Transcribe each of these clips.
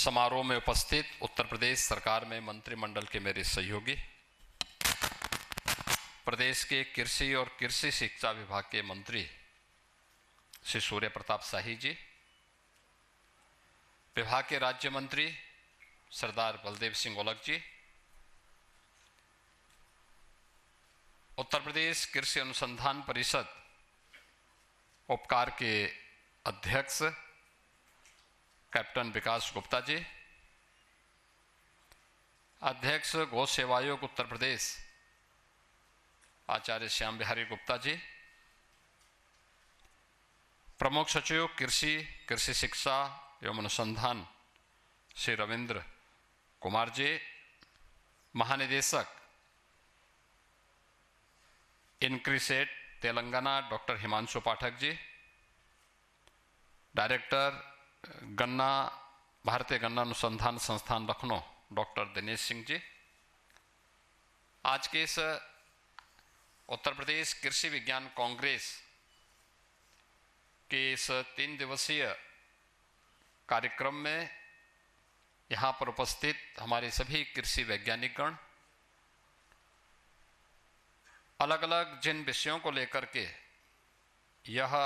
समारोह में उपस्थित उत्तर प्रदेश सरकार में मंत्रिमंडल के मेरे सहयोगी, प्रदेश के कृषि और कृषि शिक्षा विभाग के मंत्री श्री सूर्य प्रताप शाही जी, विभाग के राज्य मंत्री सरदार बलदेव सिंह ओलख जी, उत्तर प्रदेश कृषि अनुसंधान परिषद उपकार के अध्यक्ष कैप्टन विकास गुप्ता जी, अध्यक्ष गौ सेवा आयोग उत्तर प्रदेश आचार्य श्याम बिहारी गुप्ता जी, प्रमुख सचिव कृषि कृषि शिक्षा एवं अनुसंधान श्री रविंद्र कुमार जी, महानिदेशक इनक्रीसेट तेलंगाना डॉक्टर हिमांशु पाठक जी, डायरेक्टर गन्ना भारतीय गन्ना अनुसंधान संस्थान लखनऊ डॉक्टर दिनेश सिंह जी, आज के इस उत्तर प्रदेश कृषि विज्ञान कांग्रेस के इस 3 दिवसीय कार्यक्रम में यहाँ पर उपस्थित हमारे सभी कृषि वैज्ञानिकगण, अलग अलग जिन विषयों को लेकर के यह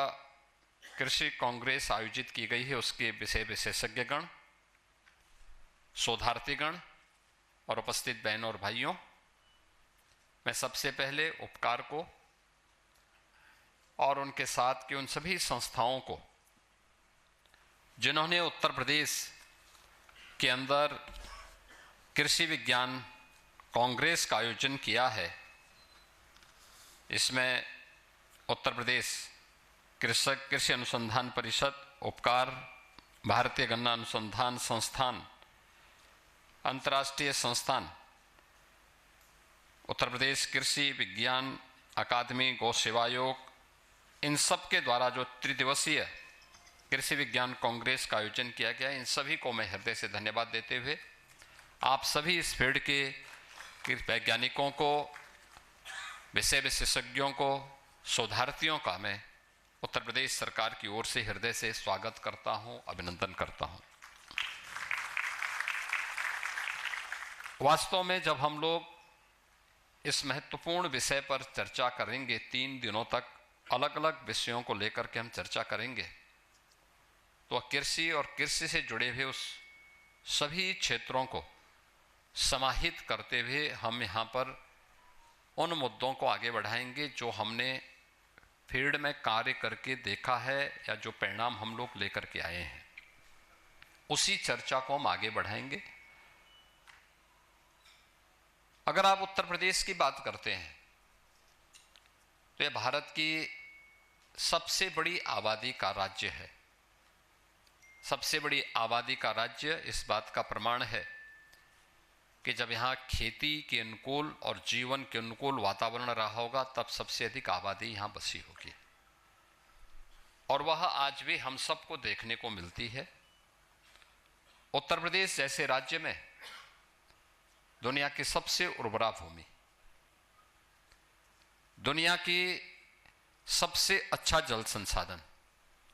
कृषि कांग्रेस आयोजित की गई है उसके विषय विशेषज्ञगण, शोधार्थीगण और उपस्थित बहनों और भाइयों, मैं सबसे पहले उपकार को और उनके साथ के उन सभी संस्थाओं को जिन्होंने उत्तर प्रदेश के अंदर कृषि विज्ञान कांग्रेस का आयोजन किया है, इसमें उत्तर प्रदेश कृषि अनुसंधान परिषद, उपकार, भारतीय गन्ना अनुसंधान संस्थान, अंतर्राष्ट्रीय संस्थान, उत्तर प्रदेश कृषि विज्ञान अकादमी, गौ सेवा आयोग, इन सब के द्वारा जो त्रिदिवसीय कृषि विज्ञान कांग्रेस का आयोजन किया गया, इन सभी को मैं हृदय से धन्यवाद देते हुए आप सभी इस फील्ड के वैज्ञानिकों को, विषय विशेषज्ञों को, शोधार्थियों का मैं उत्तर प्रदेश सरकार की ओर से हृदय से स्वागत करता हूं, अभिनंदन करता हूं। वास्तव में जब हम लोग इस महत्वपूर्ण विषय पर चर्चा करेंगे, 3 दिनों तक अलग अलग विषयों को लेकर के हम चर्चा करेंगे, तो कृषि और कृषि से जुड़े हुए उस सभी क्षेत्रों को समाहित करते हुए हम यहाँ पर उन मुद्दों को आगे बढ़ाएंगे जो हमने फील्ड में कार्य करके देखा है या जो परिणाम हम लोग लेकर के आए हैं, उसी चर्चा को हम आगे बढ़ाएंगे। अगर आप उत्तर प्रदेश की बात करते हैं तो यह भारत की सबसे बड़ी आबादी का राज्य है। सबसे बड़ी आबादी का राज्य इस बात का प्रमाण है कि जब यहाँ खेती के अनुकूल और जीवन के अनुकूल वातावरण रहा होगा, तब सबसे अधिक आबादी यहाँ बसी होगी, और वह आज भी हम सबको देखने को मिलती है। उत्तर प्रदेश जैसे राज्य में दुनिया की सबसे उर्वरा भूमि, दुनिया की सबसे अच्छा जल संसाधन,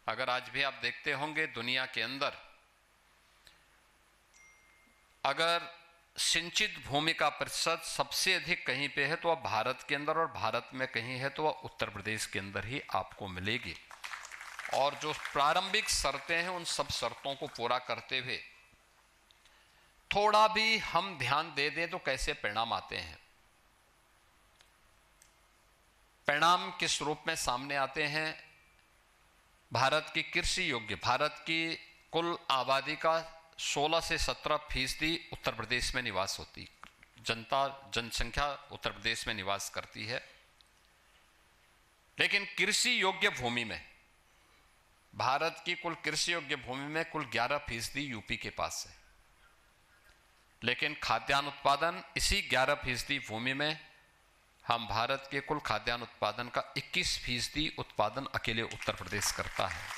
अगर आज भी आप देखते होंगे दुनिया के अंदर अगर सिंचित भूमि का प्रतिशत सबसे अधिक कहीं पे है तो वह भारत के अंदर, और भारत में कहीं है तो वह उत्तर प्रदेश के अंदर ही आपको मिलेगी। और जो प्रारंभिक शर्तें हैं उन सब शर्तों को पूरा करते हुए थोड़ा भी हम ध्यान दे दें तो कैसे परिणाम आते हैं। परिणाम किस रूप में सामने आते हैं? भारत की कृषि योग्य, भारत की कुल आबादी का 16 से 17% उत्तर प्रदेश में निवास होती, जनसंख्या उत्तर प्रदेश में निवास करती है। लेकिन कृषि योग्य भूमि में, भारत की कुल कृषि योग्य भूमि में कुल 11% यूपी के पास है, लेकिन खाद्यान्न उत्पादन इसी 11% भूमि में हम भारत के कुल खाद्यान्न उत्पादन का 21% उत्पादन अकेले उत्तर प्रदेश करता है।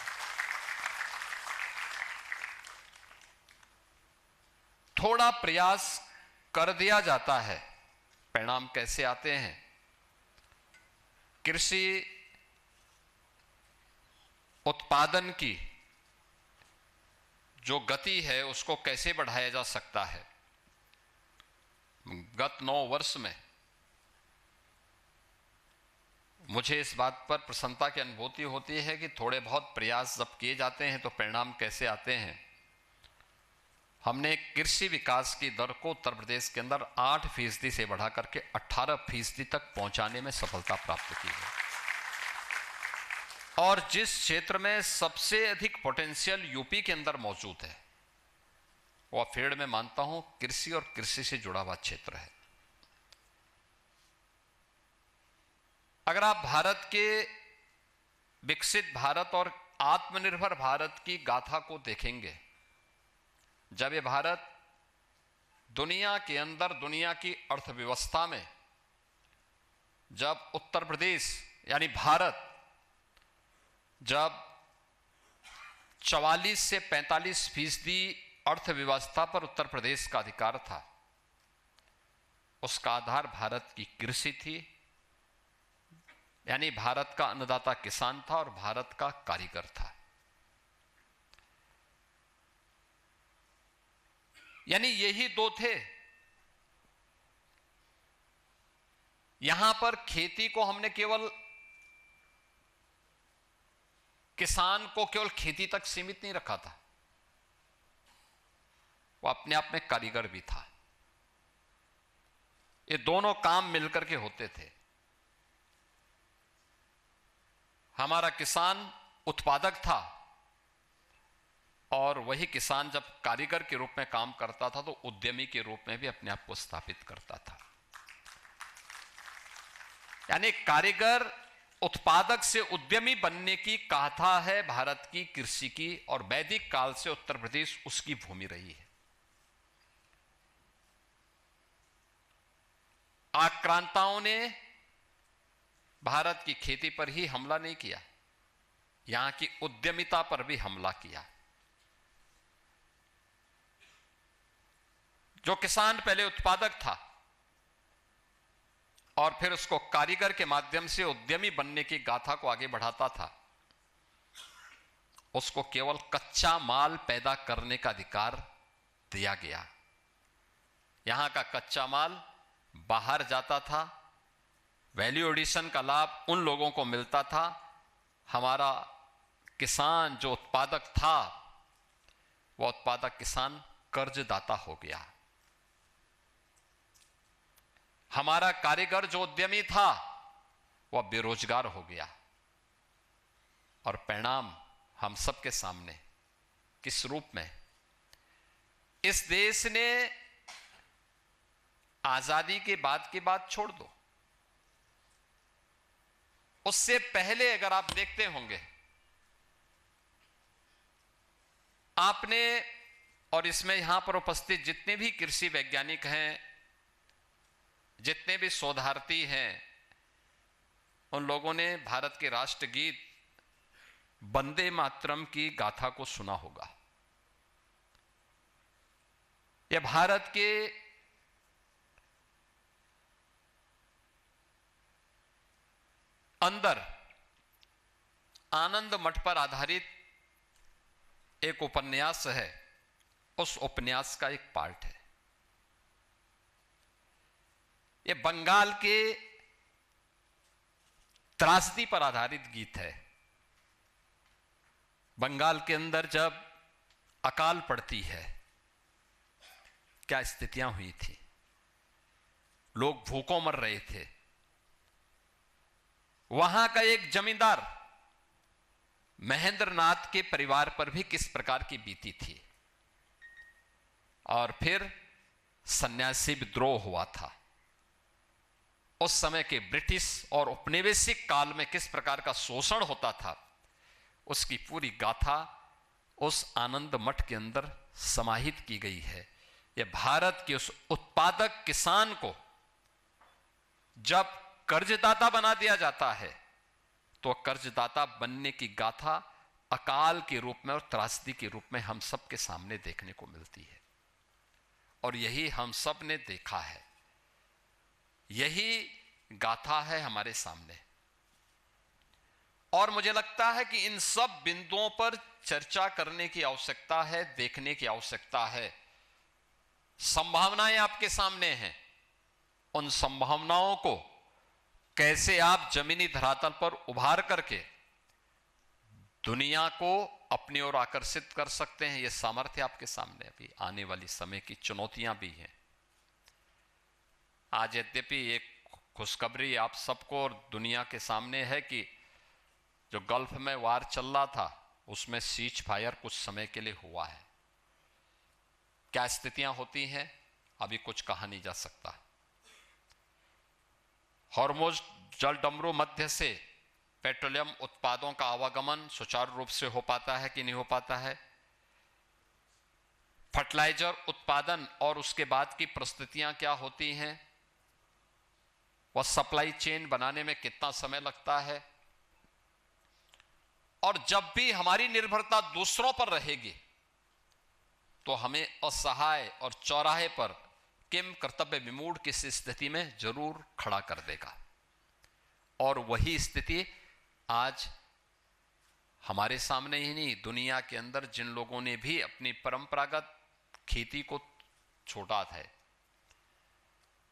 थोड़ा प्रयास कर दिया जाता है, परिणाम कैसे आते हैं? कृषि उत्पादन की जो गति है उसको कैसे बढ़ाया जा सकता है। गत 9 वर्ष में मुझे इस बात पर प्रसन्नता की अनुभूति होती है कि थोड़े बहुत प्रयास जब किए जाते हैं तो परिणाम कैसे आते हैं। हमने कृषि विकास की दर को उत्तर प्रदेश के अंदर 8% से बढ़ा करके 18% तक पहुंचाने में सफलता प्राप्त की है। और जिस क्षेत्र में सबसे अधिक पोटेंशियल यूपी के अंदर मौजूद है, वह फेड़ में मानता हूं कृषि और कृषि से जुड़ा हुआ क्षेत्र है। अगर आप भारत के विकसित भारत और आत्मनिर्भर भारत की गाथा को देखेंगे, जब ये भारत दुनिया के अंदर, दुनिया की अर्थव्यवस्था में, जब उत्तर प्रदेश यानी भारत जब 44 से 45% अर्थव्यवस्था पर उत्तर प्रदेश का अधिकार था, उसका आधार भारत की कृषि थी, यानी भारत का अन्नदाता किसान था और भारत का कारीगर था। यानी यही दो थे। यहां पर खेती को हमने केवल, किसान को केवल खेती तक सीमित नहीं रखा था, वो अपने आप में कारीगर भी था। ये दोनों काम मिलकर के होते थे। हमारा किसान उत्पादक था और वही किसान जब कारीगर के रूप में काम करता था तो उद्यमी के रूप में भी अपने आप को स्थापित करता था। यानी कारीगर उत्पादक से उद्यमी बनने की गाथा है भारत की कृषि की, और वैदिक काल से उत्तर प्रदेश उसकी भूमि रही है। आक्रांताओं ने भारत की खेती पर ही हमला नहीं किया, यहां की उद्यमिता पर भी हमला किया। जो किसान पहले उत्पादक था और फिर उसको कारीगर के माध्यम से उद्यमी बनने की गाथा को आगे बढ़ाता था, उसको केवल कच्चा माल पैदा करने का अधिकार दिया गया। यहां का कच्चा माल बाहर जाता था, वैल्यू एडिशन का लाभ उन लोगों को मिलता था। हमारा किसान जो उत्पादक था, वह उत्पादक किसान कर्जदाता हो गया। हमारा कारीगर जो उद्यमी था, वह बेरोजगार हो गया। और परिणाम हम सबके सामने किस रूप में। इस देश ने आजादी के बाद की बात छोड़ दो, उससे पहले अगर आप देखते होंगे, आपने, और इसमें यहां पर उपस्थित जितने भी कृषि वैज्ञानिक हैं, जितने भी शोधार्थी हैं, उन लोगों ने भारत के राष्ट्रगीत वंदे मातरम की गाथा को सुना होगा। यह भारत के अंदर आनंद मठ पर आधारित एक उपन्यास है, उस उपन्यास का एक पार्ट है। यह बंगाल के त्रासदी पर आधारित गीत है। बंगाल के अंदर जब अकाल पड़ती है, क्या स्थितियां हुई थी, लोग भूखों मर रहे थे। वहां का एक जमींदार महेंद्र नाथ के परिवार पर भी किस प्रकार की बीती थी, और फिर सन्यासी विद्रोह हुआ था। उस समय के ब्रिटिश और औपनिवेशिक काल में किस प्रकार का शोषण होता था, उसकी पूरी गाथा उस आनंद मठ के अंदर समाहित की गई है। यह भारत के उस उत्पादक किसान को जब कर्जदाता बना दिया जाता है, तो कर्जदाता बनने की गाथा अकाल के रूप में और त्रासदी के रूप में हम सब के सामने देखने को मिलती है। और यही हम सब ने देखा है, यही गाथा है हमारे सामने। और मुझे लगता है कि इन सब बिंदुओं पर चर्चा करने की आवश्यकता है, देखने की आवश्यकता है। संभावनाएं आपके सामने हैं, उन संभावनाओं को कैसे आप जमीनी धरातल पर उभार करके दुनिया को अपनी ओर आकर्षित कर सकते हैं, यह सामर्थ्य आपके सामने अभी आने वाली समय की चुनौतियां भी हैं। आज यद्यपि एक खुशखबरी आप सबको और दुनिया के सामने है कि जो गल्फ में वार चल रहा था उसमें सीज फायर कुछ समय के लिए हुआ है। क्या स्थितियां होती हैं अभी कुछ कहा नहीं जा सकता। हॉर्मुज जल डमरू मध्य से पेट्रोलियम उत्पादों का आवागमन सुचारू रूप से हो पाता है कि नहीं हो पाता है। फर्टिलाइजर उत्पादन और उसके बाद की परिस्थितियां क्या होती हैं, वह सप्लाई चेन बनाने में कितना समय लगता है। और जब भी हमारी निर्भरता दूसरों पर रहेगी तो हमें असहाय और चौराहे पर किम कर्तव्य विमूढ़ की स्थिति में जरूर खड़ा कर देगा। और वही स्थिति आज हमारे सामने ही नहीं, दुनिया के अंदर जिन लोगों ने भी अपनी परंपरागत खेती को छोड़ा था।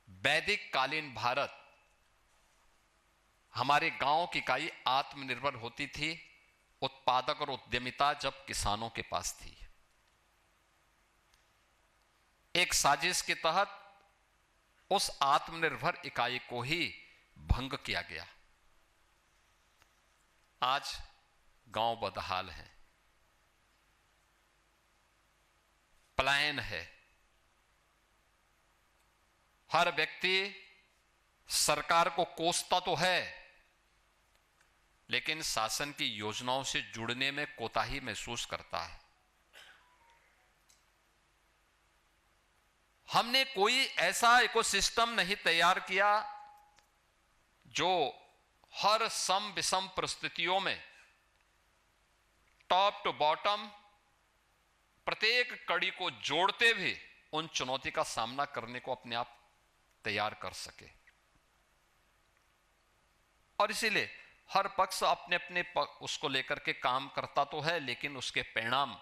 वैदिक कालीन भारत, हमारे गांव की इकाई आत्मनिर्भर होती थी, उत्पादक और उद्यमिता जब किसानों के पास थी। एक साजिश के तहत उस आत्मनिर्भर इकाई को ही भंग किया गया। आज गांव बदहाल है, पलायन है। हर व्यक्ति सरकार को कोसता तो है, लेकिन शासन की योजनाओं से जुड़ने में कोताही महसूस करता है। हमने कोई ऐसा इकोसिस्टम नहीं तैयार किया जो हर सम विषम परिस्थितियों में टॉप टू बॉटम प्रत्येक कड़ी को जोड़ते हुए उन चुनौती का सामना करने को अपने आप तैयार कर सके। और इसीलिए हर पक्ष अपने अपने उसको लेकर के काम करता तो है, लेकिन उसके परिणाम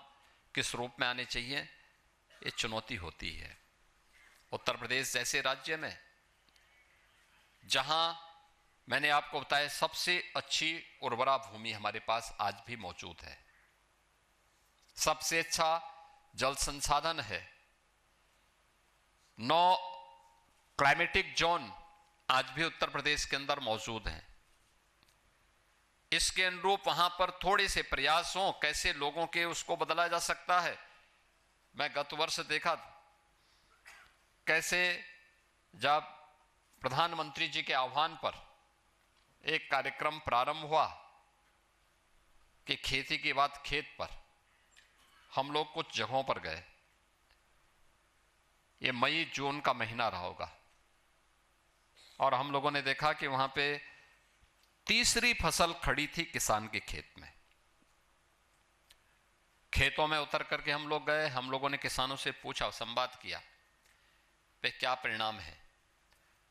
किस रूप में आने चाहिए, ये चुनौती होती है। उत्तर प्रदेश जैसे राज्य में, जहां मैंने आपको बताया सबसे अच्छी उर्वरा भूमि हमारे पास आज भी मौजूद है, सबसे अच्छा जल संसाधन है, 9 क्लाइमेटिक जोन आज भी उत्तर प्रदेश के अंदर मौजूद हैं। इसके अनुरूप वहां पर थोड़े से प्रयास हों, कैसे लोगों के उसको बदला जा सकता है। मैं गत वर्ष देखा कैसे जब प्रधानमंत्री जी के आह्वान पर एक कार्यक्रम प्रारंभ हुआ कि खेती की बात खेत पर, हम लोग कुछ जगहों पर गए। ये मई जून का महीना रहा होगा और हम लोगों ने देखा कि वहां पे तीसरी फसल खड़ी थी किसान के खेत में। खेतों में उतर करके हम लोग गए, हम लोगों ने किसानों से पूछा, संवाद किया पे क्या परिणाम है।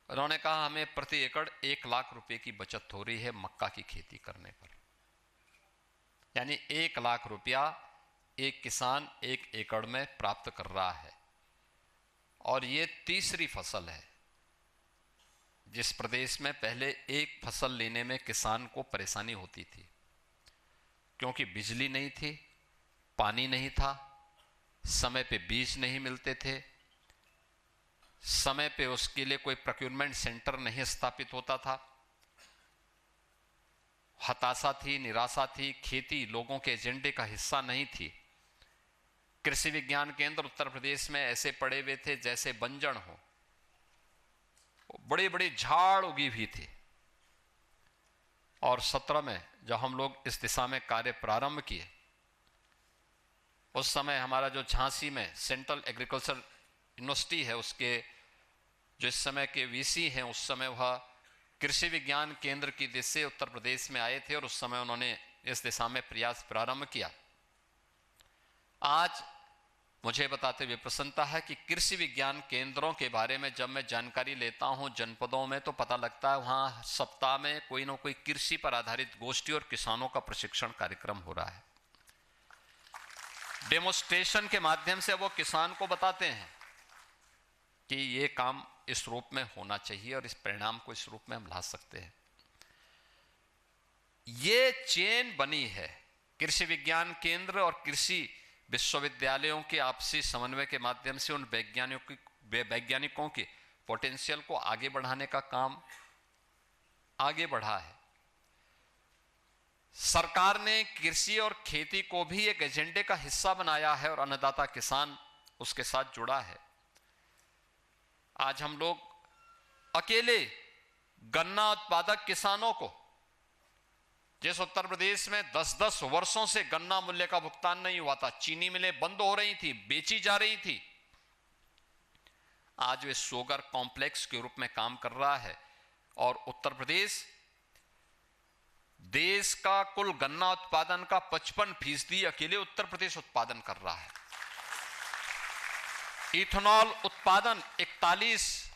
उन्होंने कहा हमें प्रति एकड़ 1 लाख रुपए की बचत हो रही है मक्का की खेती करने पर। यानी 1 लाख रुपया एक किसान 1 एकड़ में प्राप्त कर रहा है। और ये तीसरी फसल है जिस प्रदेश में पहले एक फसल लेने में किसान को परेशानी होती थी, क्योंकि बिजली नहीं थी, पानी नहीं था, समय पे बीज नहीं मिलते थे, समय पे उसके लिए कोई प्रोक्योरमेंट सेंटर नहीं स्थापित होता था। हताशा थी, निराशा थी, खेती लोगों के एजेंडे का हिस्सा नहीं थी। कृषि विज्ञान केंद्र उत्तर प्रदेश में ऐसे पड़े हुए थे जैसे बंजर हो, बड़े बड़े झाड़ उगी हुई थी। और 17 में जब हम लोग इस दिशा में कार्य प्रारंभ किए, उस समय हमारा जो झांसी में सेंट्रल एग्रीकल्चर यूनिवर्सिटी है, उसके जो इस समय के वीसी हैं, उस समय वह कृषि विज्ञान केंद्र की दिशा से उत्तर प्रदेश में आए थे और उस समय उन्होंने इस दिशा में प्रयास प्रारंभ किया। आज मुझे बताते हुए प्रसन्नता है कि कृषि विज्ञान केंद्रों के बारे में जब मैं जानकारी लेता हूं जनपदों में, तो पता लगता है वहां सप्ताह में कोई ना कोई कृषि पर आधारित गोष्ठी और किसानों का प्रशिक्षण कार्यक्रम हो रहा है। डेमोस्ट्रेशन के माध्यम से वो किसान को बताते हैं कि ये काम इस रूप में होना चाहिए और इस परिणाम को इस रूप में हम ला सकते हैं। ये चेन बनी है कृषि विज्ञान केंद्र और कृषि विश्वविद्यालयों के आपसी समन्वय के माध्यम से। उन वैज्ञानिकों के पोटेंशियल को आगे बढ़ाने का काम आगे बढ़ा है। सरकार ने कृषि और खेती को भी एक एजेंडे का हिस्सा बनाया है और अन्नदाता किसान उसके साथ जुड़ा है। आज हम लोग अकेले गन्ना उत्पादक किसानों को, जिस उत्तर प्रदेश में 10-10 वर्षों से गन्ना मूल्य का भुगतान नहीं हुआ था, चीनी मिलें बंद हो रही थी, बेची जा रही थी, आज वे शुगर कॉम्प्लेक्स के रूप में काम कर रहा है। और उत्तर प्रदेश देश का कुल गन्ना उत्पादन का 55% अकेले उत्तर प्रदेश उत्पादन कर रहा है। इथेनॉल उत्पादन 41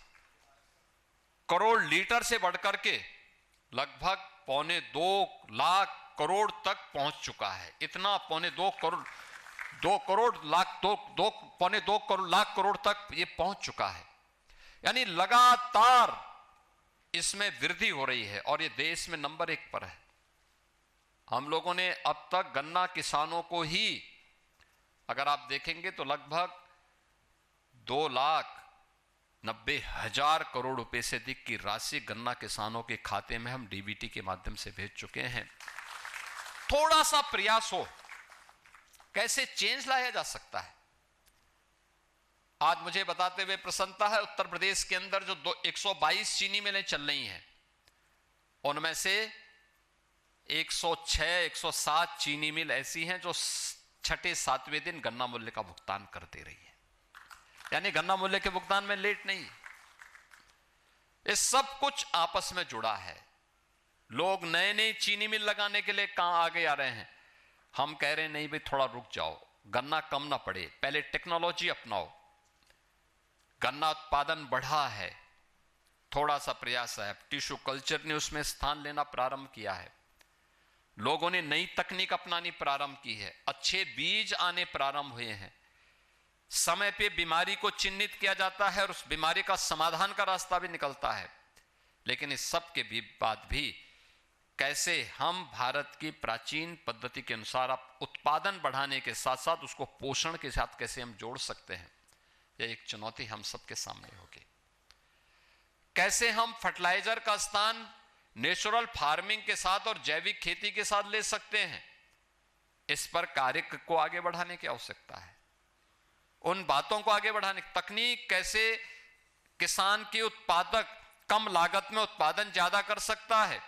करोड़ लीटर से बढ़कर के लगभग 2.25 लाख करोड़ तक पहुंच चुका है। इतना 2.25 लाख करोड़ तक ये पहुंच चुका है। यानी लगातार इसमें वृद्धि हो रही है और ये देश में नंबर 1 पर है। हम लोगों ने अब तक गन्ना किसानों को ही, अगर आप देखेंगे तो लगभग 2,90,000 करोड़ रुपए से अधिक की राशि गन्ना किसानों के खाते में हम डीबीटी के माध्यम से भेज चुके हैं। थोड़ा सा प्रयास हो, कैसे चेंज लाया जा सकता है। आज मुझे बताते हुए प्रसन्नता है, उत्तर प्रदेश के अंदर जो 122 चीनी मिलें चल रही हैं, उनमें से 106-107 चीनी मिल ऐसी हैं जो 6-7वें दिन गन्ना मूल्य का भुगतान कर दे रही है। यानी गन्ना मूल्य के भुगतान में लेट नहीं। ये सब कुछ आपस में जुड़ा है। लोग नए नए चीनी मिल लगाने के लिए कहां आगे आ रहे हैं। हम कह रहे हैं नहीं भाई, थोड़ा रुक जाओ, गन्ना कम ना पड़े, पहले टेक्नोलॉजी अपनाओ। गन्ना उत्पादन बढ़ा है, थोड़ा सा प्रयास है। टिश्यू कल्चर ने उसमें स्थान लेना प्रारंभ किया है। लोगों ने नई तकनीक अपनानी प्रारंभ की है। अच्छे बीज आने प्रारंभ हुए हैं। समय पे बीमारी को चिन्हित किया जाता है और उस बीमारी का समाधान का रास्ता भी निकलता है। लेकिन इस सब के बाद भी कैसे हम भारत की प्राचीन पद्धति के अनुसार उत्पादन बढ़ाने के साथ साथ उसको पोषण के साथ कैसे हम जोड़ सकते हैं, यह एक चुनौती हम सबके सामने होगी। कैसे हम फर्टिलाइजर का स्थान नेचुरल फार्मिंग के साथ और जैविक खेती के साथ ले सकते हैं, इस पर कार्य को आगे बढ़ाने की आवश्यकता है। उन बातों को आगे बढ़ाने, तकनीक कैसे किसान की उत्पादक कम लागत में उत्पादन ज्यादा कर सकता है,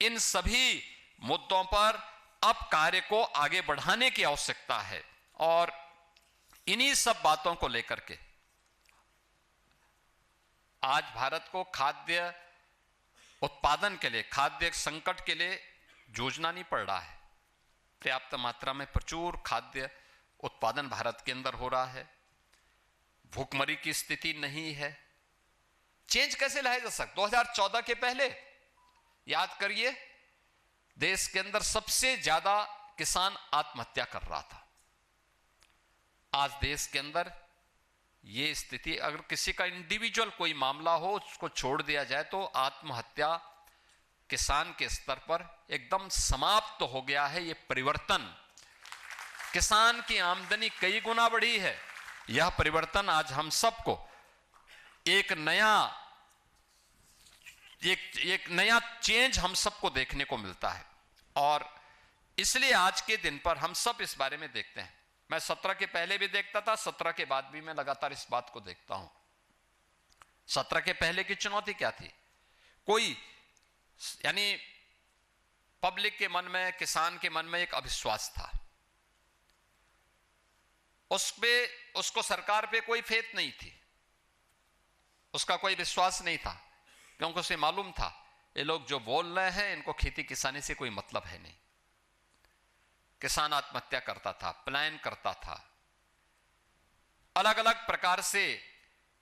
इन सभी मुद्दों पर अब कार्य को आगे बढ़ाने की आवश्यकता है। और इन्हीं सब बातों को लेकर के आज भारत को खाद्य उत्पादन के लिए, खाद्य संकट के लिए जूझना नहीं पड़ रहा है। पर्याप्त मात्रा में प्रचुर खाद्य उत्पादन भारत के अंदर हो रहा है। भूखमरी की स्थिति नहीं है। चेंज कैसे लाया जा सकता? 2014 के पहले याद करिए, देश के अंदर सबसे ज्यादा किसान आत्महत्या कर रहा था। आज देश के अंदर ये स्थिति, अगर किसी का इंडिविजुअल कोई मामला हो उसको छोड़ दिया जाए तो आत्महत्या किसान के स्तर पर एकदम समाप्त हो गया है। ये परिवर्तन, किसान की आमदनी कई गुना बढ़ी है। यह परिवर्तन आज हम सबको एक नया चेंज हम सबको देखने को मिलता है। और इसलिए आज के दिन पर हम सब इस बारे में देखते हैं। मैं 17 के पहले भी देखता था, 17 के बाद भी मैं लगातार इस बात को देखता हूं। 17 के पहले की चुनौती क्या थी? कोई, यानी पब्लिक के मन में, किसान के मन में एक अविश्वास था। उसको सरकार पे कोई फेथ नहीं थी, उसका कोई विश्वास नहीं था, क्योंकि उसे मालूम था ये लोग जो बोल रहे हैं इनको खेती किसानी से कोई मतलब है नहीं। किसान आत्महत्या करता था, पलायन करता था। अलग अलग प्रकार से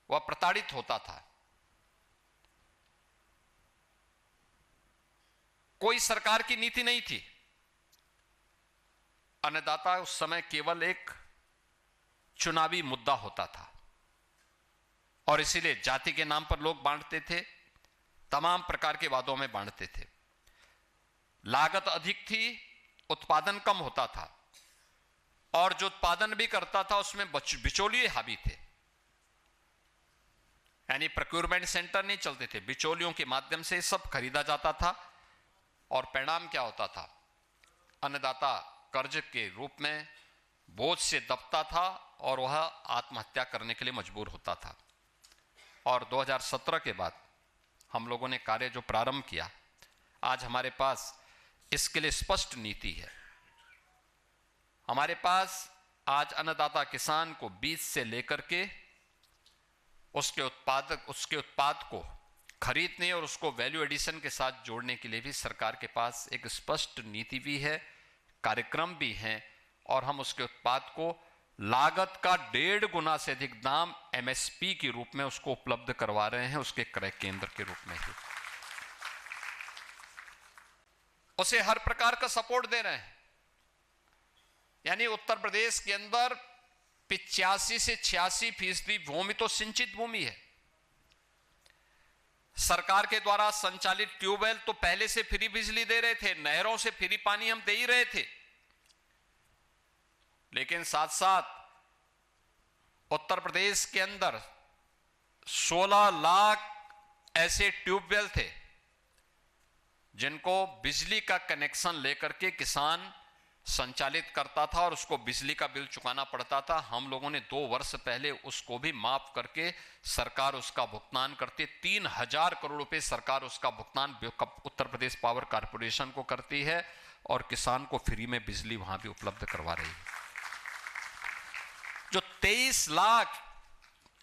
वह प्रताड़ित होता था। कोई सरकार की नीति नहीं थी। अन्नदाता उस समय केवल एक चुनावी मुद्दा होता था और इसीलिए जाति के नाम पर लोग बांटते थे, तमाम प्रकार के वादों में बांटते थे। लागत अधिक थी, उत्पादन कम होता था और जो उत्पादन भी करता था उसमें बिचौलिए हावी थे, यानी प्रोक्योरमेंट सेंटर नहीं चलते थे, बिचौलियों के माध्यम से सब खरीदा जाता था। और परिणाम क्या होता था? अन्नदाता कर्ज के रूप में बोझ से दबता था और वह आत्महत्या करने के लिए मजबूर होता था। और 2017 के बाद हम लोगों ने कार्य जो प्रारंभ किया, आज हमारे पास इसके लिए स्पष्ट नीति है। हमारे पास आज अन्नदाता किसान को बीज से लेकर के उसके उत्पाद को खरीदने और उसको वैल्यू एडिशन के साथ जोड़ने के लिए भी सरकार के पास एक स्पष्ट नीति भी है, कार्यक्रम भी हैं और हम उसके उत्पाद को लागत का 1.5 गुना से अधिक दाम एमएसपी के रूप में उसको उपलब्ध करवा रहे हैं, उसके क्रय केंद्र के रूप में ही उसे हर प्रकार का सपोर्ट दे रहे हैं। यानी उत्तर प्रदेश के अंदर 85 से 86% भूमि तो सिंचित भूमि है। सरकार के द्वारा संचालित ट्यूबवेल तो पहले से फ्री बिजली दे रहे थे, नहरों से फ्री पानी हम दे ही रहे थे, लेकिन साथ साथ उत्तर प्रदेश के अंदर 16 लाख ऐसे ट्यूबवेल थे जिनको बिजली का कनेक्शन लेकर के किसान संचालित करता था और उसको बिजली का बिल चुकाना पड़ता था। हम लोगों ने 2 वर्ष पहले उसको भी माफ करके सरकार उसका भुगतान करती, 3000 करोड़ रुपए सरकार उसका भुगतान उत्तर प्रदेश पावर कॉर्पोरेशन को करती है और किसान को फ्री में बिजली वहां भी उपलब्ध करवा रही है। जो 23 लाख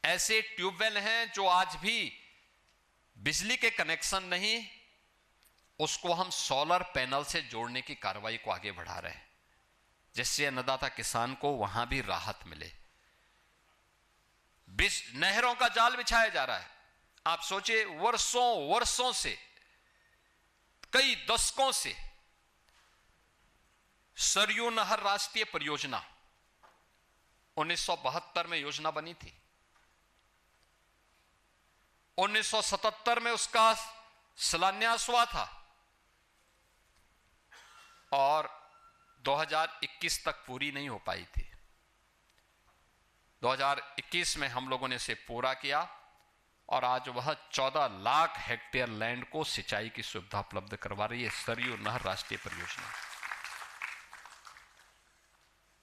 ऐसे ट्यूबवेल हैं जो आज भी बिजली के कनेक्शन नहीं, उसको हम सोलर पैनल से जोड़ने की कार्रवाई को आगे बढ़ा रहे हैं, जिससे अन्नदाता किसान को वहां भी राहत मिले। नहरों का जाल बिछाया जा रहा है। आप सोचिए, वर्षों से, कई दशकों से सरयू नहर राष्ट्रीय परियोजना 1972 में योजना बनी थी, 1977 में उसका शिलान्यास हुआ था और 2021 तक पूरी नहीं हो पाई थी। 2021 में हम लोगों ने इसे पूरा किया और आज वह 14 लाख हेक्टेयर लैंड को सिंचाई की सुविधा उपलब्ध करवा रही है सरयू नहर राष्ट्रीय परियोजना।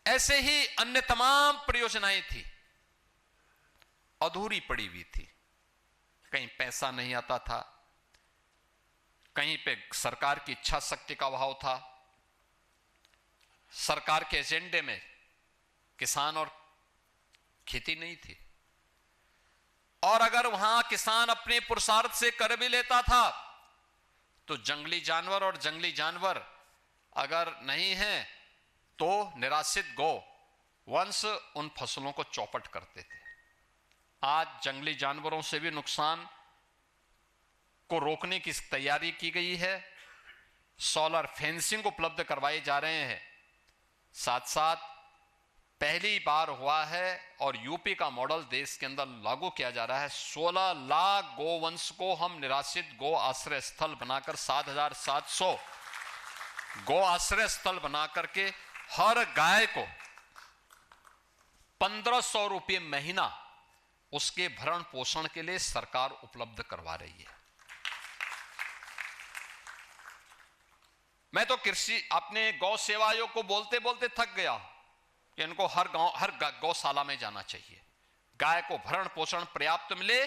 ऐसे ही अन्य तमाम परियोजनाएं थी, अधूरी पड़ी हुई थी, कहीं पैसा नहीं आता था, कहीं पे सरकार की इच्छा शक्ति का अभाव था, सरकार के एजेंडे में किसान और खेती नहीं थी। और अगर वहां किसान अपने पुरुषार्थ से कर भी लेता था तो जंगली जानवर अगर नहीं है तो निराश्रित गौ वंश उन फसलों को चौपट करते थे। आज जंगली जानवरों से भी नुकसान को रोकने की तैयारी की गई है, सोलर फेंसिंग उपलब्ध करवाए जा रहे हैं। साथ साथ पहली बार हुआ है और यूपी का मॉडल देश के अंदर लागू किया जा रहा है। 16 लाख गोवंश को हम निराश्रित गो आश्रय स्थल बनाकर 7,700 गो आश्रय स्थल बनाकर के हर गाय को 1,500 रुपये महीना उसके भरण पोषण के लिए सरकार उपलब्ध करवा रही है। मैं तो कृषि अपने गौ सेवा आयोग को बोलते बोलते थक गया कि इनको हर गौशाला में जाना चाहिए, गाय को भरण पोषण पर्याप्त मिले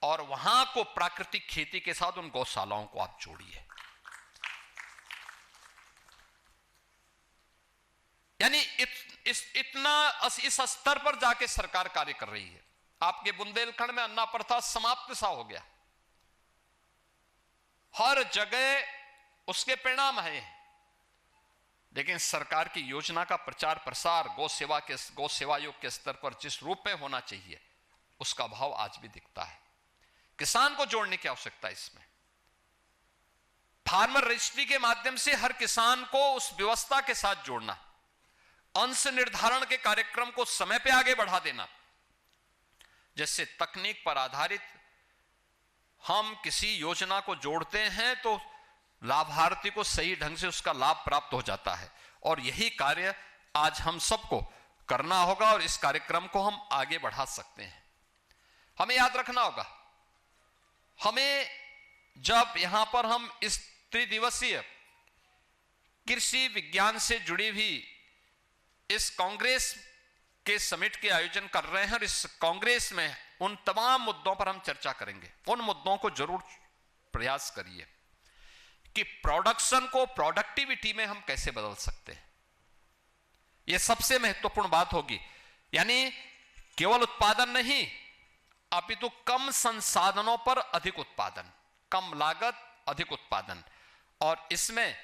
और वहां को प्राकृतिक खेती के साथ उन गौशालाओं को आप जोड़िए। यानी इस स्तर पर जाके सरकार कार्य कर रही है। आपके बुंदेलखंड में अन्ना प्रथा समाप्त सा हो गया, हर जगह उसके परिणाम है। लेकिन सरकार की योजना का प्रचार प्रसार गौ सेवा आयोग के स्तर पर जिस रूप में होना चाहिए उसका अभाव आज भी दिखता है। किसान को जोड़ने की आवश्यकता है इसमें। फार्मर रजिस्ट्री के माध्यम से हर किसान को उस व्यवस्था के साथ जोड़ना, अंश निर्धारण के कार्यक्रम को समय पे आगे बढ़ा देना, जैसे तकनीक पर आधारित हम किसी योजना को जोड़ते हैं तो लाभार्थी को सही ढंग से उसका लाभ प्राप्त हो जाता है। और यही कार्य आज हम सबको करना होगा और इस कार्यक्रम को हम आगे बढ़ा सकते हैं। हमें याद रखना होगा, हमें जब यहां पर हम इस त्रिदिवसीय कृषि विज्ञान से जुड़ी हुई इस कांग्रेस के समिट के आयोजन कर रहे हैं और इस कांग्रेस में उन तमाम मुद्दों पर हम चर्चा करेंगे। उन मुद्दों को जरूर प्रयास करिए कि प्रोडक्शन को प्रोडक्टिविटी में हम कैसे बदल सकते हैं। यह सबसे महत्वपूर्ण बात होगी, यानी केवल उत्पादन नहीं अपितु कम संसाधनों पर अधिक उत्पादन, कम लागत अधिक उत्पादन। और इसमें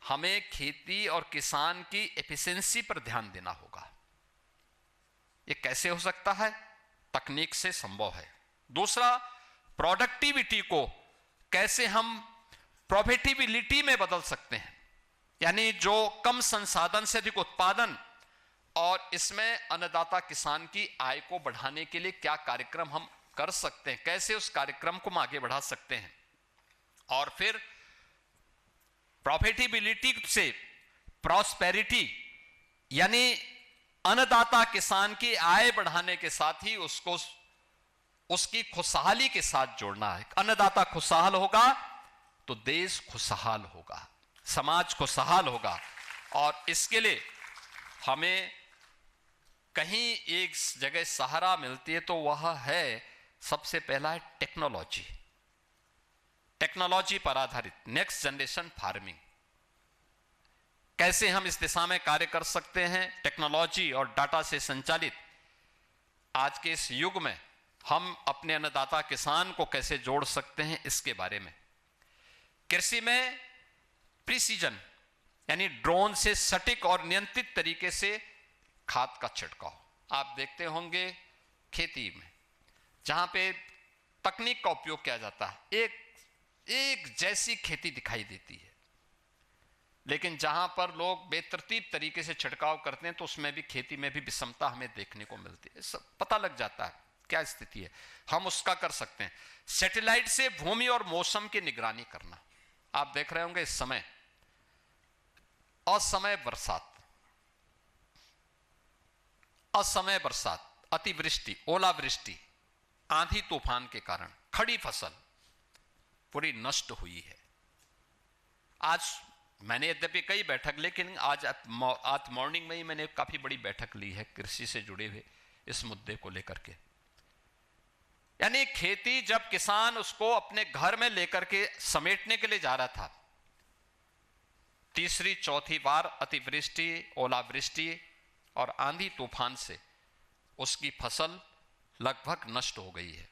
हमें खेती और किसान की एफिशिएंसी पर ध्यान देना होगा। यह कैसे हो सकता है? तकनीक से संभव है। दूसरा, प्रोडक्टिविटी को कैसे हम प्रॉफिटेबिलिटी में बदल सकते हैं, यानी जो कम संसाधन से अधिक उत्पादन, और इसमें अन्नदाता किसान की आय को बढ़ाने के लिए क्या कार्यक्रम हम कर सकते हैं, कैसे उस कार्यक्रम को हम आगे बढ़ा सकते हैं। और फिर प्रॉफिटेबिलिटी से प्रॉस्पेरिटी, यानी अन्नदाता किसान की आय बढ़ाने के साथ ही उसको उसकी खुशहाली के साथ जोड़ना है। अन्नदाता खुशहाल होगा तो देश खुशहाल होगा, समाज खुशहाल होगा। और इसके लिए हमें कहीं एक जगह सहारा मिलती है तो वह है, सबसे पहला है टेक्नोलॉजी। टेक्नोलॉजी पर आधारित नेक्स्ट जनरेशन फार्मिंग, कैसे हम इस दिशा में कार्य कर सकते हैं। टेक्नोलॉजी और डाटा से संचालित आज के इस युग में हम अपने अन्नदाता किसान को कैसे जोड़ सकते हैं, इसके बारे में। कृषि में प्रिसीजन, यानी ड्रोन से सटीक और नियंत्रित तरीके से खाद का छिड़काव। आप देखते होंगे खेती में जहां पे तकनीक का उपयोग किया जाता है, एक जैसी खेती दिखाई देती है, लेकिन जहां पर लोग बेतरतीब तरीके से छिड़काव करते हैं तो उसमें भी खेती में भी विषमता हमें देखने को मिलती है। सब पता लग जाता है क्या स्थिति है, हम उसका कर सकते हैं। सैटेलाइट से भूमि और मौसम की निगरानी करना। आप देख रहे होंगे इस समय असमय बरसात, अतिवृष्टि, ओलावृष्टि, आंधी तूफान के कारण खड़ी फसल पूरी नष्ट हुई है। आज मैंने यद्यपि कई बैठक, लेकिन आज मॉर्निंग में ही मैंने काफी बड़ी बैठक ली है कृषि से जुड़े हुए इस मुद्दे को लेकर के। यानी खेती जब किसान उसको अपने घर में लेकर के समेटने के लिए जा रहा था, तीसरी चौथी बार अतिवृष्टि, ओलावृष्टि और आंधी तूफान से उसकी फसल लगभग नष्ट हो गई है।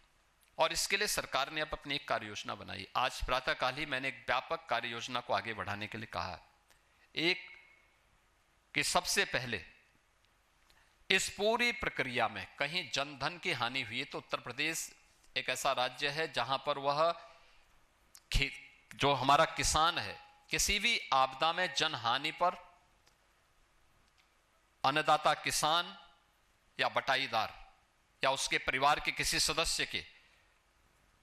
और इसके लिए सरकार ने अब अपनी एक कार्य योजना बनाई। आज प्रातःकाल ही मैंने एक व्यापक कार्य योजना को आगे बढ़ाने के लिए कहा। एक कि सबसे पहले इस पूरी प्रक्रिया में कहीं जनधन की हानि हुई है तो उत्तर प्रदेश एक ऐसा राज्य है जहां पर वह जो हमारा किसान है, किसी भी आपदा में जन हानि पर अन्नदाता किसान या बटाईदार या उसके परिवार के किसी सदस्य के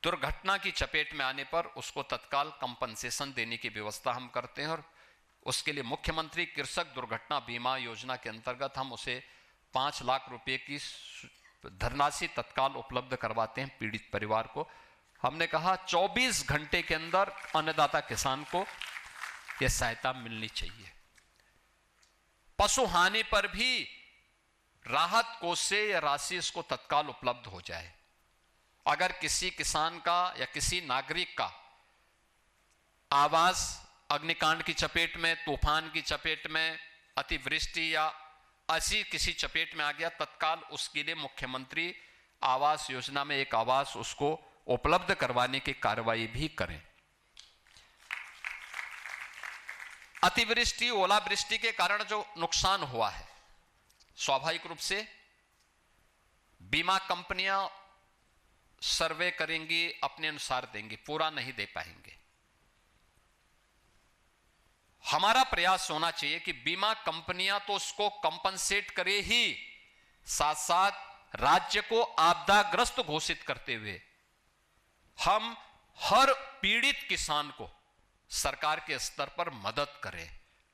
दुर्घटना की चपेट में आने पर उसको तत्काल कंपनसेशन देने की व्यवस्था हम करते हैं। और उसके लिए मुख्यमंत्री कृषक दुर्घटना बीमा योजना के अंतर्गत हम उसे 5 लाख रुपए की धनराशि तत्काल उपलब्ध करवाते हैं पीड़ित परिवार को। हमने कहा 24 घंटे के अंदर अन्नदाता किसान को यह सहायता मिलनी चाहिए। पशु हानि पर भी राहत कोष से यह राशि इसको तत्काल उपलब्ध हो जाए। अगर किसी किसान का या किसी नागरिक का आवास अग्निकांड की चपेट में, तूफान की चपेट में, अतिवृष्टि या ऐसी किसी चपेट में आ गया, तत्काल उसके लिए मुख्यमंत्री आवास योजना में एक आवास उसको उपलब्ध करवाने की कार्रवाई भी करें। अतिवृष्टि ओलावृष्टि के कारण जो नुकसान हुआ है, स्वाभाविक रूप से बीमा कंपनियां सर्वे करेंगी, अपने अनुसार देंगी, पूरा नहीं दे पाएंगे। हमारा प्रयास होना चाहिए कि बीमा कंपनियां तो उसको कंपनसेट करे ही, साथ साथ राज्य को आपदाग्रस्त घोषित करते हुए हम हर पीड़ित किसान को सरकार के स्तर पर मदद करें।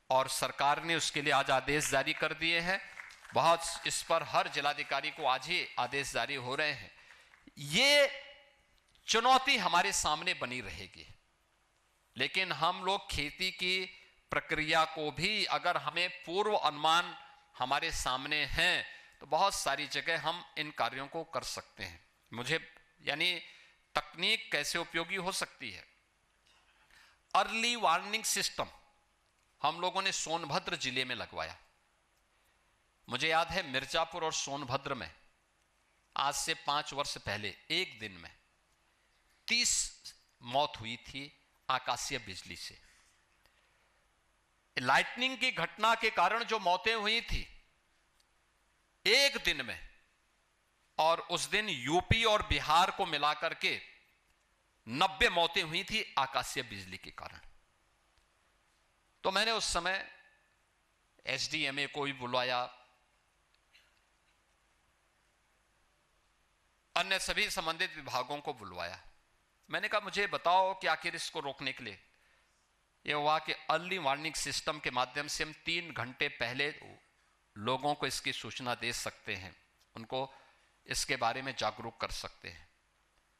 और सरकार ने उसके लिए आज आदेश जारी कर दिए हैं। बहुत इस पर हर जिलाधिकारी को आज ही आदेश जारी हो रहे हैं। ये चुनौती हमारे सामने बनी रहेगी, लेकिन हम लोग खेती की प्रक्रिया को भी, अगर हमें पूर्व अनुमान हमारे सामने हैं तो बहुत सारी जगह हम इन कार्यों को कर सकते हैं। मुझे यानी तकनीक कैसे उपयोगी हो सकती है। अर्ली वार्निंग सिस्टम हम लोगों ने सोनभद्र जिले में लगवाया। मुझे याद है मिर्जापुर और सोनभद्र में आज से 5 वर्ष पहले एक दिन में 30 मौत हुई थी आकाशीय बिजली से। लाइटनिंग की घटना के कारण जो मौतें हुई थी एक दिन में, और उस दिन यूपी और बिहार को मिलाकर के 90 मौतें हुई थी आकाशीय बिजली के कारण। तो मैंने उस समय एसडीएमए को भी बुलाया, अन्य सभी संबंधित विभागों को बुलवाया। मैंने कहा मुझे बताओ कि आखिर इसको रोकने के लिए यह हुआ कि अर्ली वार्निंग सिस्टम के माध्यम से हम 3 घंटे पहले लोगों को इसकी सूचना दे सकते हैं, उनको इसके बारे में जागरूक कर सकते हैं।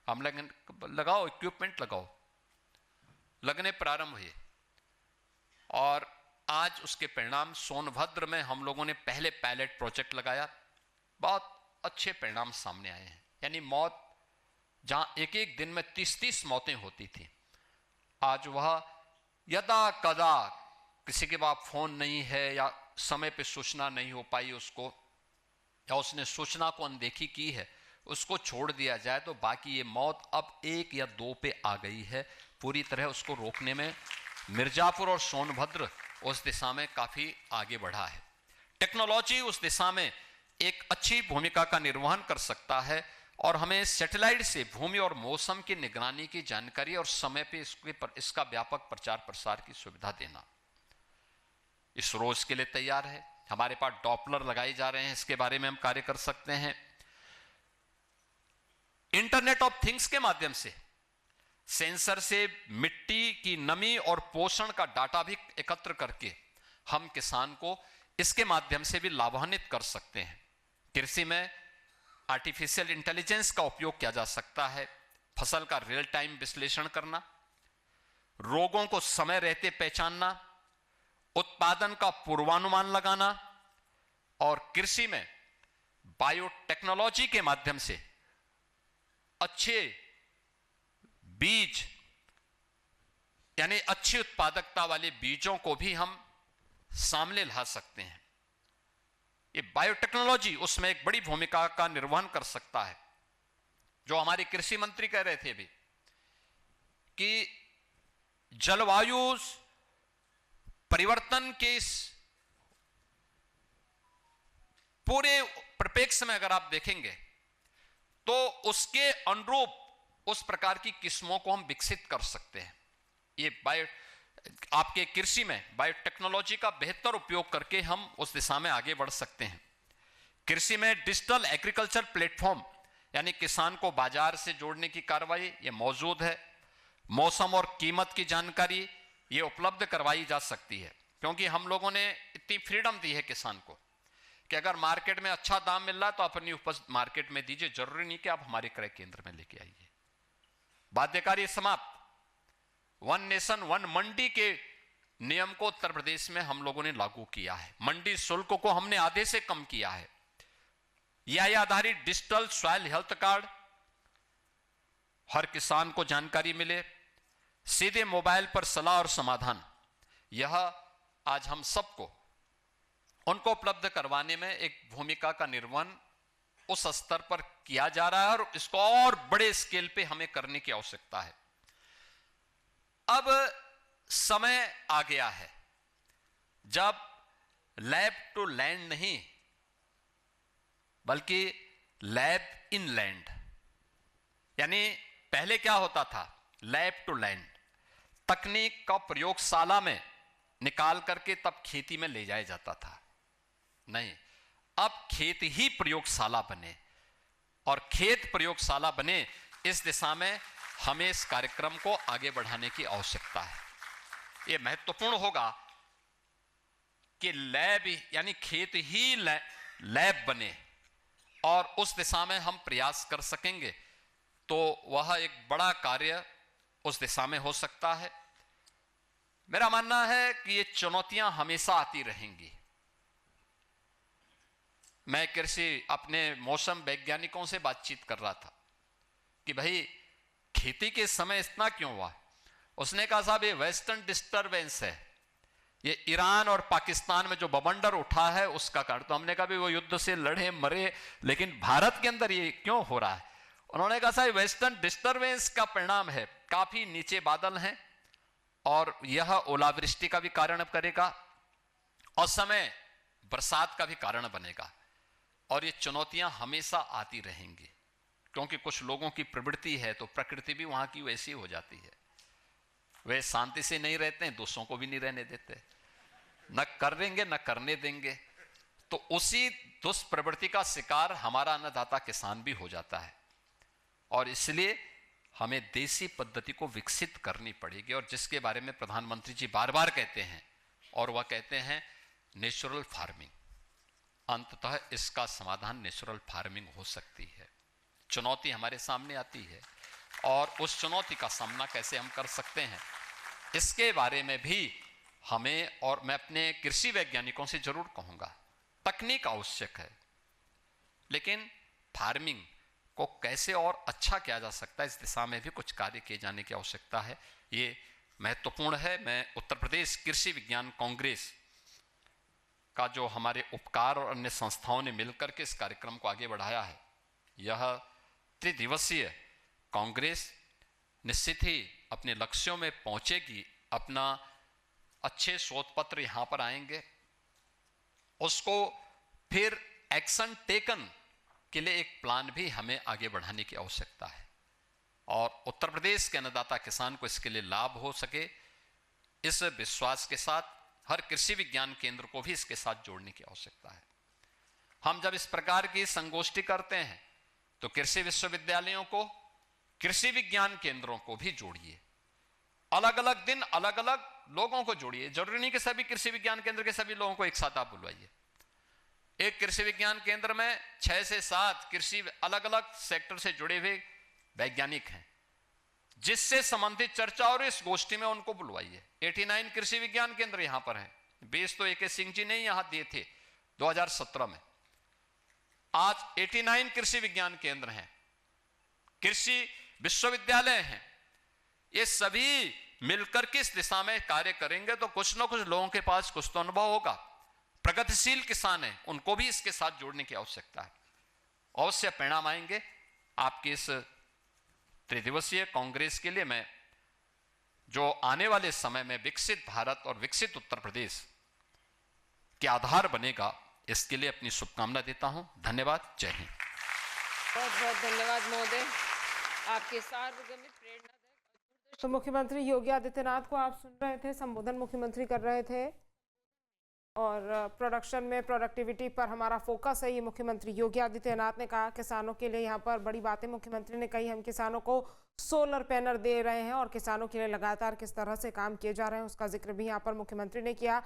हम लगाओ, इक्विपमेंट लगाओ, लगने प्रारंभ हुए और आज उसके परिणाम सोनभद्र में हम लोगों ने पहले पायलट प्रोजेक्ट लगाया, बहुत अच्छे परिणाम सामने आए हैं। यानी मौत जहां एक एक दिन में 30-30 मौतें होती थी, आज वह यदा कदा किसी के पास फोन नहीं है या समय पे सूचना नहीं हो पाई उसको, या उसने सूचना को अनदेखी की है, उसको छोड़ दिया जाए तो बाकी ये मौत अब 1 या 2 पे आ गई है। पूरी तरह उसको रोकने में मिर्जापुर और सोनभद्र उस दिशा में काफी आगे बढ़ा है। टेक्नोलॉजी उस दिशा में एक अच्छी भूमिका का निर्वहन कर सकता है और हमें सैटेलाइट से भूमि और मौसम की निगरानी की जानकारी और समय पे इसका व्यापक प्रचार प्रसार की सुविधा देना, इस रोज के लिए तैयार है। हमारे पास डॉपलर लगाए जा रहे हैं, इसके बारे में हम कार्य कर सकते हैं। इंटरनेट ऑफ थिंग्स के माध्यम से सेंसर से मिट्टी की नमी और पोषण का डाटा भी एकत्र करके हम किसान को इसके माध्यम से भी लाभान्वित कर सकते हैं। कृषि में आर्टिफिशियल इंटेलिजेंस का उपयोग किया जा सकता है, फसल का रियल टाइम विश्लेषण करना, रोगों को समय रहते पहचानना, उत्पादन का पूर्वानुमान लगाना और कृषि में बायोटेक्नोलॉजी के माध्यम से अच्छे बीज यानी अच्छी उत्पादकता वाले बीजों को भी हम सामने ला सकते हैं। ये बायोटेक्नोलॉजी उसमें एक बड़ी भूमिका का निर्वहन कर सकता है। जो हमारे कृषि मंत्री कह रहे थे अभी कि जलवायु परिवर्तन के इस पूरे परिप्रेक्ष्य में अगर आप देखेंगे तो उसके अनुरूप उस प्रकार की किस्मों को हम विकसित कर सकते हैं। ये आपके कृषि में बायोटेक्नोलॉजी का बेहतर उपयोग करके हम उस दिशा में आगे बढ़ सकते हैं। कृषि में डिजिटल एग्रीकल्चर प्लेटफॉर्म यानी किसान को बाजार से जोड़ने की कार्रवाई ये मौजूद है। मौसम और कीमत की जानकारी ये उपलब्ध करवाई जा सकती है, क्योंकि हम लोगों ने इतनी फ्रीडम दी है किसान को कि अगर मार्केट में अच्छा दाम मिल रहा है तो अपनी उपज मार्केट में दीजिए, जरूरी नहीं कि आप हमारे क्रय केंद्र में लेके आइए। बाध्यकारी समाप्त। वन नेशन वन मंडी के नियम को उत्तर प्रदेश में हम लोगों ने लागू किया है। मंडी शुल्क को हमने आधे से कम किया है। एआई आधारित डिजिटल सॉइल हेल्थ कार्ड, हर किसान को जानकारी मिले, सीधे मोबाइल पर सलाह और समाधान, यह आज हम सबको उनको उपलब्ध करवाने में एक भूमिका का निर्वहन उस स्तर पर किया जा रहा है और इसको और बड़े स्केल पे हमें करने की आवश्यकता है। अब समय आ गया है जब लैब टू लैंड नहीं बल्कि लैब इन लैंड, यानी पहले क्या होता था, लैब टू लैंड, तकनीक का प्रयोगशाला में निकाल करके तब खेती में ले जाया जाता था। नहीं, अब खेत ही प्रयोगशाला बने और खेत प्रयोगशाला बने, इस दिशा में हमें इस कार्यक्रम को आगे बढ़ाने की आवश्यकता है। यह महत्वपूर्ण होगा कि लैब यानी खेत ही लैब बने और उस दिशा में हम प्रयास कर सकेंगे तो वह एक बड़ा कार्य उस दिशा में हो सकता है। मेरा मानना है कि ये चुनौतियां हमेशा आती रहेंगी। मैं कृषि अपने मौसम वैज्ञानिकों से बातचीत कर रहा था कि भाई खेती के समय इतना क्यों हुआ। उसने कहा साहब ये वेस्टर्न डिस्टरबेंस है, ये ईरान और पाकिस्तान में जो बवंडर उठा है उसका कारण। तो हमने कहा भी वो युद्ध से लड़े मरे, लेकिन भारत के अंदर ये क्यों हो रहा है। उन्होंने कहा साहब वेस्टर्न डिस्टरबेंस का परिणाम है, काफी नीचे बादल हैं और यह ओलावृष्टि का भी कारण करेगा, असमय बरसात का भी कारण बनेगा और ये चुनौतियां हमेशा आती रहेंगी क्योंकि कुछ लोगों की प्रवृत्ति है तो प्रकृति भी वहां की वैसी हो जाती है। वे शांति से नहीं रहते हैं, दूसरों को भी नहीं रहने देते, न करेंगे न करने देंगे। तो उसी दुष्प्रवृत्ति का शिकार हमारा अन्नदाता किसान भी हो जाता है और इसलिए हमें देसी पद्धति को विकसित करनी पड़ेगी और जिसके बारे में प्रधानमंत्री जी बार बार कहते हैं और वह कहते हैं नेचुरल फार्मिंग। अंततः इसका समाधान नेचुरल फार्मिंग हो सकती है। चुनौती हमारे सामने आती है और उस चुनौती का सामना कैसे हम कर सकते हैं इसके बारे में भी हमें, और मैं अपने कृषि वैज्ञानिकों से जरूर कहूंगा, तकनीक आवश्यक है लेकिन फार्मिंग को कैसे और अच्छा किया जा सकता है इस दिशा में भी कुछ कार्य किए जाने की आवश्यकता है। ये महत्वपूर्ण है। मैं उत्तर प्रदेश कृषि विज्ञान कांग्रेस का जो हमारे उपकार और अन्य संस्थाओं ने मिलकर के इस कार्यक्रम को आगे बढ़ाया है, यह त्रिदिवसीय कांग्रेस निश्चित ही अपने लक्ष्यों में पहुंचेगी। अपना अच्छे शोध पत्र यहां पर आएंगे, उसको फिर एक्शन टेकन के लिए एक प्लान भी हमें आगे बढ़ाने की आवश्यकता है और उत्तर प्रदेश के अन्नदाता किसान को इसके लिए लाभ हो सके, इस विश्वास के साथ हर कृषि विज्ञान केंद्र को भी इसके साथ जोड़ने की आवश्यकता है। हम जब इस प्रकार की संगोष्ठी करते हैं तो कृषि विश्वविद्यालयों को, कृषि विज्ञान केंद्रों को भी जोड़िए, अलग अलग दिन अलग अलग लोगों को जोड़िए। जरूरी नहीं कि सभी कृषि विज्ञान केंद्र के सभी लोगों को एक साथ आप बुलवाइए। एक कृषि विज्ञान केंद्र में 6 से 7 कृषि अलग अलग सेक्टर से जुड़े हुए वैज्ञानिक हैं, जिससे संबंधित चर्चा और इस गोष्ठी में उनको बुलवाइए। 89 कृषि विज्ञान केंद्र यहां पर हैं, 20 तो AK सिंह जी ने यहां दिए थे 2017 में। आज 89 कृषि विज्ञान केंद्र हैं, कृषि विश्वविद्यालय हैं। ये सभी मिलकर के इस दिशा में कार्य करेंगे तो कुछ ना कुछ लोगों के पास कुछ तो अनुभव होगा। प्रगतिशील किसान हैं, उनको भी इसके साथ जोड़ने की आवश्यकता है। अवश्य परिणाम आएंगे। आपकी इस त्रिदिवसीय कांग्रेस के लिए मैं जो आने वाले समय में विकसित भारत और विकसित उत्तर प्रदेश के आधार बनेगा, इसके लिए अपनी शुभकामना देता हूं। धन्यवाद। जय हिंद। बहुत बहुत धन्यवाद महोदय, आपके सार्वजनिक प्रेरणादायक। तो मुख्यमंत्री योगी आदित्यनाथ को आप सुन रहे थे, संबोधन मुख्यमंत्री कर रहे थे और प्रोडक्शन में प्रोडक्टिविटी पर हमारा फोकस है, ये मुख्यमंत्री योगी आदित्यनाथ ने कहा। किसानों के लिए यहाँ पर बड़ी बातें मुख्यमंत्री ने कही। हम किसानों को सोलर पैनल दे रहे हैं और किसानों के लिए लगातार किस तरह से काम किए जा रहे हैं उसका जिक्र भी यहाँ पर मुख्यमंत्री ने किया।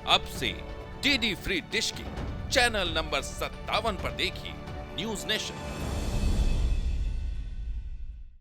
अब से DD फ्री डिश की चैनल नंबर 57 पर देखिए न्यूज नेशन।